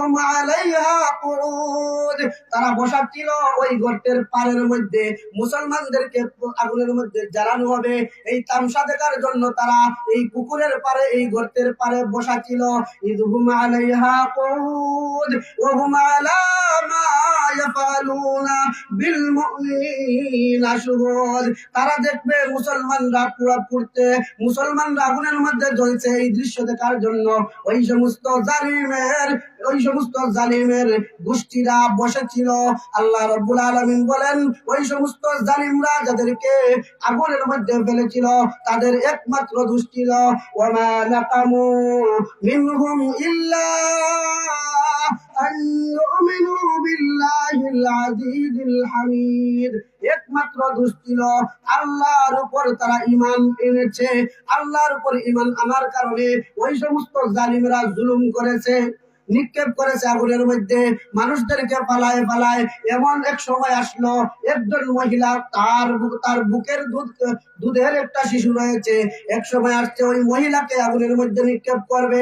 Ohm আলাইহা কুউদ, তারা বসা ছিল ওই গর্তের পাড়ের মধ্যে। মুসলমানদেরকে আগুনের মধ্যে জ্বালানো হবে এই তামসা দেখার জন্য তারা এই পুকুরের পাড়ে, এই গর্তের পাড়ে বসা ছিল। ইদহুম আলাইহা কুউদ ওহুম আলা মা ইয়াফআলুনা বিল মুমিনিনা শুহুদ, তারা দেখবে মুসলমানরা পুরা পুড়তে, মুসলমানরা আগুনের মধ্যে জ্বলছে এই দৃশ্য দেখার জন্য ওই সমস্ত জালিমের গোষ্ঠীরা বসেছিল। আল্লাহ রাব্বুল আলামিন বলেন, ওই সমস্ত জালিমরা যাদেরকে আগুনের মধ্যে ফেলেছিল তাদের একমাত্র দোষ ছিল ওয়ামা নাকামু মিনহুম ইল্লা আন ইউমিনু বিল্লাহিল আজিজিল হামিদ, একমাত্র দোষ ছিল আল্লাহর উপর তারা ঈমান এনেছে। আল্লাহর উপর ঈমান আনার কারণে ওই সমস্ত জালিমরা জুলুম করেছে, নিক্ষেপ করেছে আগুনের মধ্যে, মানুষদেরকে পালায় পালায়। এমন এক সময় আসলো, একজন মহিলা তার বুকের দুধের একটা শিশু রয়েছে, এক সময় আসছে ওই মহিলাকে আগুনের মধ্যে নিক্ষেপ করবে।